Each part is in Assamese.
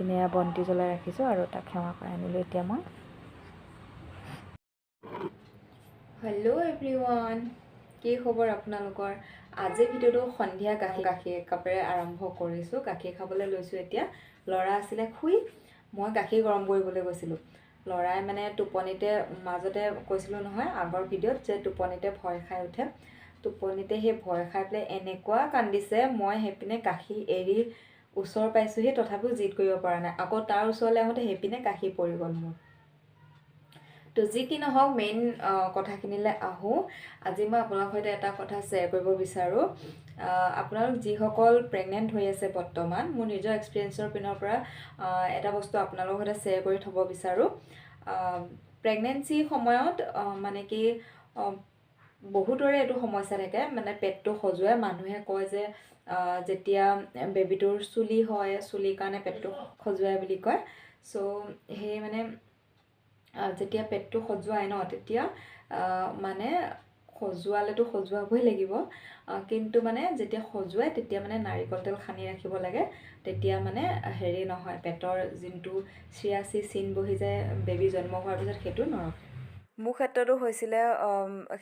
পিনে বন্তি জ্বলাই ৰাখিছোঁ আৰু তাক সেৱা কৰি আনিলোঁ এতিয়া মই। হেল্ল' এভৰিৱান, কি খবৰ আপোনালোকৰ? আজি ভিডিঅ'টো সন্ধিয়া গাখীৰ কাপেৰে আৰম্ভ কৰিছোঁ। গাখীৰ খাবলৈ লৈছোঁ এতিয়া। ল'ৰা আছিলে শুই, মই গাখীৰ গৰম কৰিবলৈ গৈছিলোঁ। ল'ৰাই মানে টোপনিতে, মাজতে কৈছিলোঁ নহয় আগৰ ভিডিঅ'ত যে টোপনিতে ভয় খাই উঠে। টোপনিতে সেই ভয় খাই পেলাই এনেকুৱা কান্দিছে, মই সেইপিনে গাখীৰ এৰি ওচৰ পাইছোঁহি, তথাপিও জিদ কৰিব পৰা নাই। আকৌ তাৰ ওচৰলৈ আহোঁতে সেইপিনে গাখীৰ পৰি গ'ল মোৰ। তো যি কি নহওক, মেইন কথাখিনিলৈ আহোঁ। আজি মই আপোনালোকৰ সৈতে এটা কথা শ্বেয়াৰ কৰিব বিচাৰোঁ। আপোনালোক যিসকল প্ৰেগনেণ্ট হৈ আছে বৰ্তমান, মোৰ নিজৰ এক্সপিৰিয়েঞ্চৰ পিনৰ পৰা এটা বস্তু আপোনালোকৰ সৈতে শ্বেয়াৰ কৰি থ'ব বিচাৰোঁ। প্ৰেগনেঞ্চিৰ সময়ত মানে কি বহুতৰে এইটো সমস্যা থাকে, মানে পেটটো খজুৱাই। মানুহে কয় যে যেতিয়া বেবীটোৰ চুলি হয়, চুলিৰ কাৰণে পেটটো খজুৱাই বুলি কয়। চ' সেই মানে যেতিয়া পেটটো খজুৱাই ন, তেতিয়া মানে খজুৱালেতো খজুৱাবই লাগিব, কিন্তু মানে যেতিয়া খজুৱাই তেতিয়া মানে নাৰিকল তেল সানি ৰাখিব লাগে। তেতিয়া মানে হেৰি নহয়, পেটৰ যোনটো চিয়াচি চিন বহি যায় বেবী জন্ম হোৱাৰ পিছত, সেইটো নৰখে। মোৰ ক্ষেত্ৰতো হৈছিলে,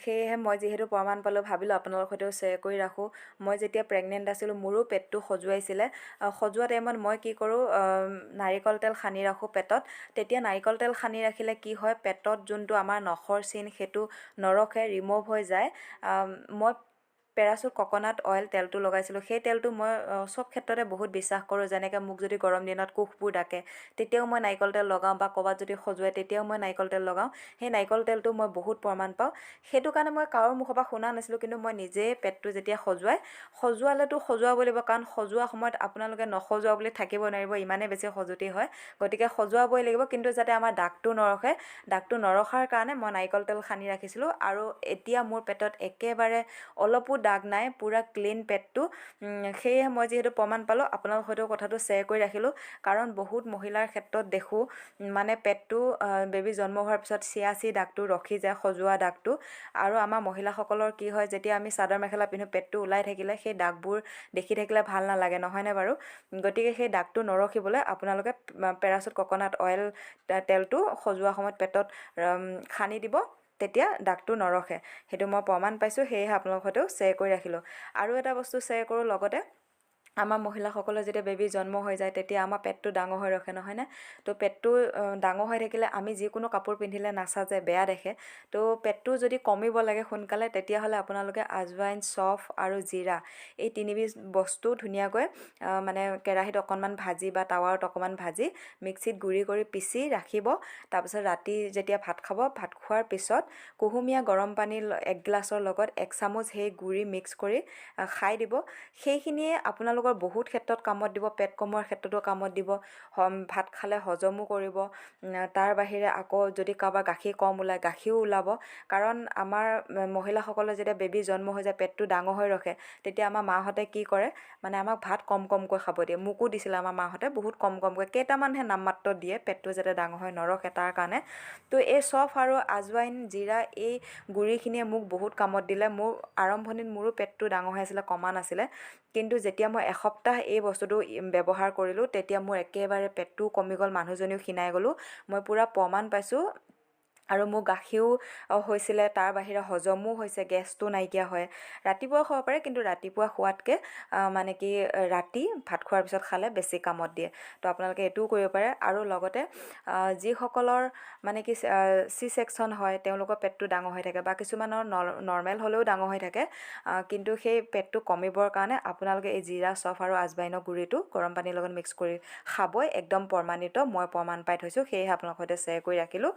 সেয়েহে মই যিহেতু প্ৰমাণ পালোঁ, ভাবিলোঁ আপোনালোকৰ সৈতেও শ্বেয়াৰ কৰি ৰাখোঁ। মই যেতিয়া প্ৰেগনেণ্ট আছিলোঁ, মোৰো পেটটো খজুৱাইছিলে। খজুৱা টাইমত মই কি কৰোঁ, নাৰিকল তেল সানি ৰাখোঁ পেটত। তেতিয়া নাৰিকল তেল সানি ৰাখিলে কি হয়, পেটত যোনটো আমাৰ নখৰ চিন সেইটো নৰখে, ৰিম'ভ হৈ যায়। মই পেৰাচুট কক'নাট অইল তেলটো লগাইছিলোঁ। সেই তেলটো মই চব ক্ষেত্ৰতে বহুত বিশ্বাস কৰোঁ। যেনেকৈ মোক যদি গৰম দিনত কোষবোৰ ডাকে, তেতিয়াও মই নাৰিকল তেল লগাওঁ, বা ক'ৰবাত যদি খজুৱাই তেতিয়াও মই নাৰিকল তেল লগাওঁ। সেই নাৰিকল তেলটো মই বহুত প্ৰমাণ পাওঁ। সেইটো কাৰণে মই কাৰো মুখৰ পৰা শুনা নাছিলোঁ, কিন্তু মই নিজেই পেটটো যেতিয়া খজুৱালেতো খজুৱাব লাগিব, কাৰণ খজুৱা সময়ত আপোনালোকে নখজুৱা বুলি থাকিব নোৱাৰিব, ইমানেই বেছি খজুতি হয়। গতিকে খজুৱাবই লাগিব, কিন্তু যাতে আমাৰ দাগটো নৰখে, দাগটো নৰখাৰ কাৰণে মই নাৰিকল তেল সানি ৰাখিছিলোঁ। আৰু এতিয়া মোৰ পেটত একেবাৰে অলপো দাগ নাই, পূৰা ক্লিন পেটটো। সেয়েহে মই যিহেতু প্ৰমাণ পালোঁ, আপোনালোকৰ সৈতেও কথাটো শ্বেয়াৰ কৰি ৰাখিলোঁ। কাৰণ বহুত মহিলাৰ ক্ষেত্ৰত দেখোঁ, মানে পেটটো বেবী জন্ম হোৱাৰ পিছত চিয়াচি দাগটো ৰখি যায়, খজুৱা দাগটো। আৰু আমাৰ মহিলাসকলৰ কি হয়, যেতিয়া আমি চাদৰ মেখেলা পিন্ধো, পেটটো ওলাই থাকিলে সেই দাগবোৰ দেখি থাকিলে ভাল নালাগে, নহয়নে বাৰু? গতিকে সেই দাগটো নৰখিবলৈ আপোনালোকে পেৰাচুট কক'নাট অইল তেলটো খজুৱা সময়ত পেটত সানি দিব, তেতিয়া দাগটো নৰখে। সেইটো মই প্ৰমাণ পাইছোঁ, সেয়েহে আপোনালোকৰ সৈতেও শ্বেয়াৰ কৰি ৰাখিলোঁ। আৰু এটা বস্তু শ্বেয়াৰ কৰোঁ লগতে, আমাৰ মহিলাসকলৰ যেতিয়া বেবী জন্ম হৈ যায়, তেতিয়া আমাৰ পেটটো ডাঙৰ হৈ ৰখে, নহয়নে? তো পেটটো ডাঙৰ হৈ থাকিলে আমি যিকোনো কাপোৰ পিন্ধিলে নাচাজে, বেয়া দেখে। তো পেটটো যদি কমিব লাগে সোনকালে, তেতিয়াহ'লে আপোনালোকে আজৱাইন, চফ আৰু জিৰা, এই তিনিবিধ বস্তু ধুনীয়াকৈ মানে কেৰাহীত অকণমান ভাজি বা টাৱাত অকণমান ভাজি মিক্সিত গুড়ি কৰি পিচি ৰাখিব। তাৰপিছত ৰাতি যেতিয়া ভাত খাব, ভাত খোৱাৰ পিছত কুহুমীয়া গৰম পানী 1 গিলাচৰ লগত 1 চামুচ সেই গুড়ি মিক্স কৰি খাই দিব। সেইখিনিয়ে আপোনালোকৰ বহুত ক্ষেত্ৰত কামত দিব, পেট কমোৱাৰ ক্ষেত্ৰতো কামত দিব, ভাত খালে হজমো কৰিব। তাৰ বাহিৰে আকৌ যদি কাৰোবাৰ গাখীৰ কম ওলায়, গাখীৰো ওলাব। কাৰণ আমাৰ মহিলাসকলৰ যেতিয়া বেবী জন্ম হৈ যায়, পেটটো ডাঙৰ হৈ ৰখে, তেতিয়া আমাৰ মাহঁতে কি কৰে, মানে আমাক ভাত কম কমকৈ খাব দিয়ে। মোকো দিছিলে আমাৰ মাহঁতে, বহুত কম কমকৈ, কেইটামানহে নামমাত্ৰ দিয়ে, পেটটো যাতে ডাঙৰ হৈ নৰখে তাৰ কাৰণে। তো এই চফ আৰু আজৱাইন, জিৰা, এই গুড়িখিনিয়ে মোক বহুত কামত দিলে। মোৰ আৰম্ভণিত মোৰো পেটটো ডাঙৰ হৈ আছিলে, কমা নাছিলে। কিন্তু যেতিয়া মই এসপ্তাহ এই বস্তুটো ব্যৱহাৰ কৰিলোঁ, তেতিয়া মোৰ একেবাৰে পেটটোও কমি গ'ল, মানুহজনীও ক্ষীণাই গ'লোঁ। মই পূৰা প্ৰমাণ পাইছোঁ। আৰু মোৰ গাখীৰো হৈছিলে, তাৰ বাহিৰে হজমো হৈছে, গেছটো নাইকিয়া হয়। ৰাতিপুৱা খাব পাৰে, কিন্তু ৰাতিপুৱা খোৱাতকৈ মানে কি ৰাতি ভাত খোৱাৰ পিছত খালে বেছি কামত দিয়ে। তো আপোনালোকে এইটোও কৰিব পাৰে। আৰু লগতে যিসকলৰ মানে কি চি ছেকশ্যন হয়, তেওঁলোকৰ পেটটো ডাঙৰ হৈ থাকে, বা কিছুমানৰ নৰ্মেল হ'লেও ডাঙৰ হৈ থাকে, কিন্তু সেই পেটটো কমিবৰ কাৰণে আপোনালোকে এই জিৰা, চফ আৰু আজৱাইনৰ গুড়িটো গৰম পানীৰ লগত মিক্স কৰি খাবই, একদম প্ৰমাণিত, মই প্ৰমাণ পাই থৈছোঁ, সেয়েহে আপোনালোকৰ সৈতে শ্বেয়াৰ কৰি ৰাখিলোঁ।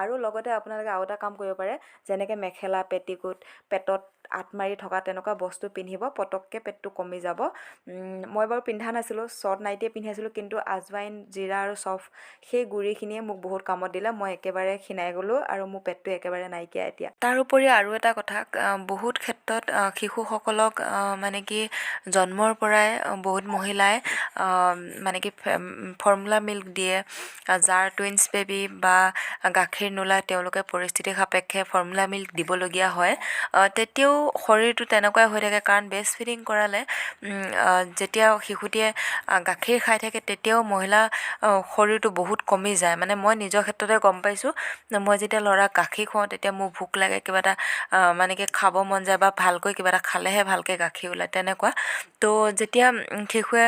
আৰু লগতে আপোনালোকে আৰু এটা কাম কৰিব পাৰে, যেনেকৈ মেখেলা, পেটিকোট, পেটত আঁত মাৰি থকা তেনেকুৱা বস্তু পিন্ধিব, পটককৈ পেটটো কমি যাব। মই বাৰু পিন্ধা নাছিলোঁ, শ্বৰ্ট নাইটিয়ে পিন্ধি আছিলোঁ, কিন্তু আজৱাইন, জিৰা আৰু চফ, সেই গুড়িখিনিয়ে মোক বহুত কামত দিলে। মই একেবাৰে ক্ষীণাই গ'লোঁ, আৰু মোৰ পেটটো একেবাৰে নাইকিয়া এতিয়া। তাৰ উপৰি আৰু এটা কথা, বহুত ক্ষেত্ৰত শিশুসকলক মানে কি জন্মৰ পৰাই বহুত মহিলাই মানে কি ফৰ্মুলা মিল্ক দিয়ে, যাৰ টুইনছ বেবী বা গাখীৰ নোলায়, তেওঁলোকে পৰিস্থিতি সাপেক্ষে ফৰ্মুলা মিল্ক দিবলগীয়া হয়। তেতিয়াও শৰীৰটো তেনেকুৱাই হৈ থাকে, কাৰণ ব্ৰেষ্ট ফিডিং কৰালে যেতিয়া শিশুটিয়ে গাখীৰ খাই থাকে তেতিয়াও মহিলা শৰীৰটো বহুত কমি যায়। মানে মই নিজৰ ক্ষেত্ৰতে গম পাইছোঁ, মই যেতিয়া ল'ৰাক গাখীৰ খুৱাওঁ তেতিয়া মোৰ ভোক লাগে, কিবা এটা মানে কি খাব মন যায় বা ভালকৈ কিবা এটা খালেহে ভালকৈ গাখীৰ ওলায় তেনেকুৱা। তো যেতিয়া শিশুৱে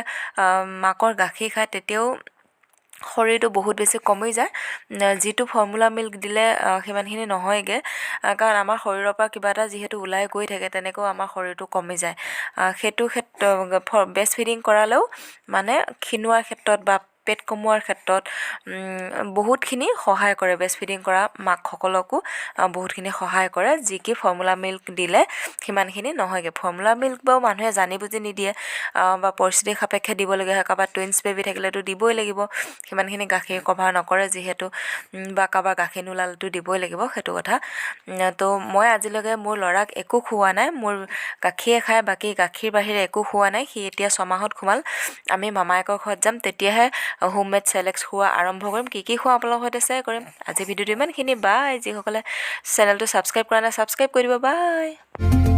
মাকৰ গাখীৰ খায় তেতিয়াও শৰীৰটো বহুত বেছি কমি যায়। যিটো ফৰ্মুলা মিল্ক দিলে সিমানখিনি নহয়গৈ, কাৰণ আমাৰ শৰীৰৰ পৰা কিবা এটা যিহেতু ওলাই গৈ থাকে, তেনেকৈও আমাৰ শৰীৰটো কমি যায়। সেইটো ব্ৰেষ্ট ফিডিং কৰালেও মানে ক্ষীণোৱাৰ ক্ষেত্ৰত বা পেট কমোৱাৰ ক্ষেত্ৰত বহুতখিনি সহায় কৰে। ব্ৰেষ্ট ফিডিং কৰা মাকসকলকো বহুতখিনি সহায় কৰে, যি কি ফৰ্মুলা মিল্ক দিলে সিমানখিনি নহয়গৈ। ফৰ্মুলা মিল্ক বাৰু মানুহে জানি বুজি নিদিয়ে বা পৰিস্থিতি সাপেক্ষে দিবলগীয়া হয়। কাৰোবাৰ টুইনছ বেবী থাকিলেতো দিবই লাগিব, সিমানখিনি গাখীৰ কভাৰ নকৰে যিহেতু, বা কাৰোবাৰ গাখীৰ নোলালেতো দিবই লাগিব, সেইটো কথা। তো মই আজিলৈকে মোৰ ল'ৰাক একো খুওৱা নাই, মোৰ গাখীৰে খাই, বাকী গাখীৰ বাহিৰে একো খুওৱা নাই। সি এতিয়া 6 মাহত সোমাল। আমি মামায়েকৰ ঘৰত যাম, তেতিয়াহে হোমমেড চেৰেলেক্স খোৱা আৰম্ভ কৰিম। কি খোৱা আপোনালোকৰ সৈতে শ্বেয়াৰ কৰিম। আজি ভিডিঅ'টো ইমানখিনি, বাই। যিসকলে চেনেলটো ছাবস্ক্ৰাইব কৰা নাই ছাবস্ক্ৰাইব কৰি দিব, বাই।